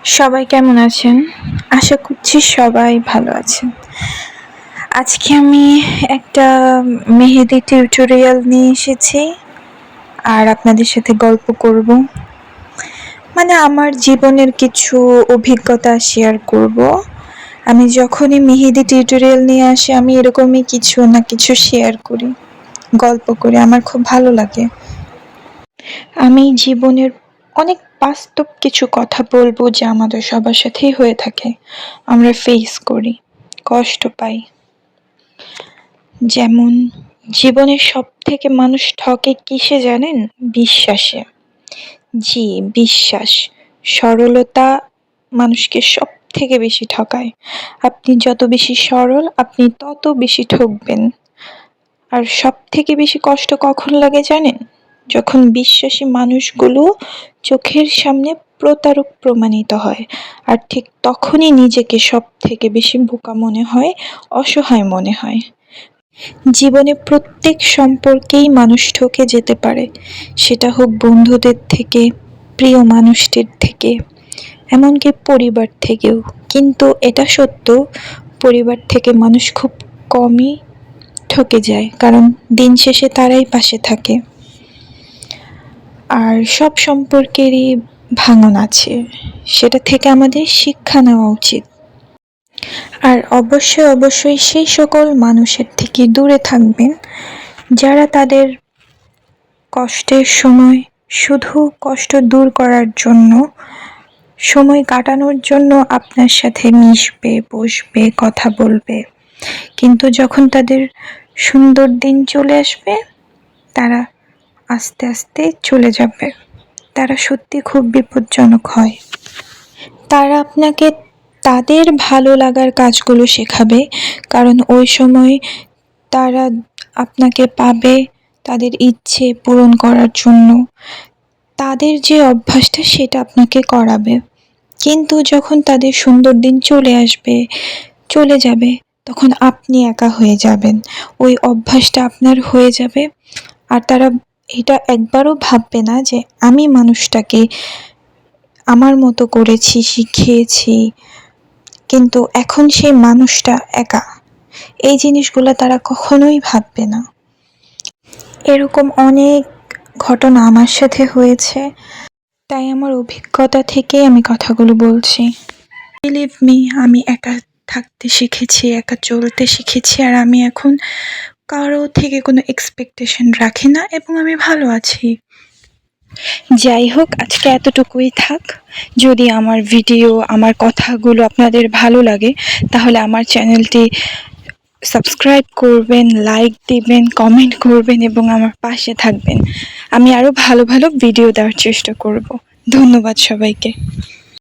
সবাই কেমন আছেন? আশা করছি সবাই ভালো আছেন। আজকে আমি একটা মেহেদি টিউটোরিয়াল নিয়ে এসেছি আর আপনাদের সাথে গল্প করব। মানে আমার জীবনের কিছু অভিজ্ঞতা শেয়ার করব। আমি যখনই মেহেদি টিউটোরিয়াল নিয়ে আসি আমি এরকমই কিছু না কিছু শেয়ার করি, গল্প করি। আমার খুব ভালো লাগে। আমি জীবনের অনেক বাস্তব কিছু কথা বলবো যা আমাদের সবার সাথেই হয়ে থাকে, আমরা ফেস করি, কষ্ট পাই। যেমন জীবনের সব থেকে মানুষ ঠকে কিসে জানেন? বিশ্বাসে। জি, বিশ্বাস। সরলতা মানুষকে সব থেকে বেশি ঠকায়। আপনি যত বেশি সরল আপনি তত বেশি ঠকবেন। আর সব থেকে বেশি কষ্ট কখন লাগে জানেন? যখন বিশ্বাসী মানুষগুলো চোখের সামনে প্রতারক প্রমাণিত হয়, আর ঠিক তখনই নিজেকে সব থেকে বেশি বোকা মনে হয়, অসহায় মনে হয়। জীবনে প্রত্যেক সম্পর্কেই মানুষ ঠকে যেতে পারে, সেটা হোক বন্ধুদের থেকে, প্রিয় মানুষদের থেকে, এমনকি পরিবার থেকেও। কিন্তু এটা সত্য, পরিবার থেকে মানুষ খুব কমই ঠকে যায়, কারণ দিন শেষে তারাই পাশে থাকে। আর সব সম্পর্কেরই ভাঙন আছে, সেটা থেকে আমাদের শিক্ষা নেওয়া উচিত। আর অবশ্যই সেই সকল মানুষের থেকে দূরে থাকবেন যারা তাদের কষ্টের সময় শুধু কষ্ট দূর করার জন্য, সময় কাটানোর জন্য আপনার সাথে মিশবে, বসবে, কথা বলবে, কিন্তু যখন তাদের সুন্দর দিন চলে আসবে তারা আস্তে আস্তে চলে যাবে। তারা সত্যি খুব বিপজ্জনক হয়। তারা আপনাকে তাদের ভালো লাগার কাজগুলো শেখাবে, কারণ ওই সময় তারা আপনাকে পাবে তাদের ইচ্ছে পূরণ করার জন্য। তাদের যে অভ্যাসটা সেটা আপনাকে করাবে, কিন্তু যখন তাদের সুন্দর দিন চলে আসবে, চলে যাবে, তখন আপনি একা হয়ে যাবেন। ওই অভ্যাসটা আপনার হয়ে যাবে, আর তারা এটা একবারও ভাববে না যে আমি মানুষটাকে আমার মতো করেছি, শিখিয়েছি, কিন্তু এখন সেই মানুষটা একা। এই জিনিসগুলো তারা কখনোই ভাববে না। এরকম অনেক ঘটনা আমার সাথে হয়েছে, তাই আমার অভিজ্ঞতা থেকে আমি কথাগুলো বলছি। বিলিভ মি, আমি একা থাকতে শিখেছি, একা চলতে শিখেছি, আর আমি এখন কারো থেকে কোনো এক্সপেকটেশন রাখি না এবং আমি ভালো আছি। যাই হোক, আজকে এতটুকুই থাক। যদি আমার ভিডিও, আমার কথাগুলো আপনাদের ভালো লাগে তাহলে আমার চ্যানেলটি সাবস্ক্রাইব করবেন, লাইক দিবেন, কমেন্ট করবেন এবং আমার পাশে থাকবেন। আমি আরও ভালো ভালো ভিডিও দেওয়ার চেষ্টা করব। ধন্যবাদ সবাইকে।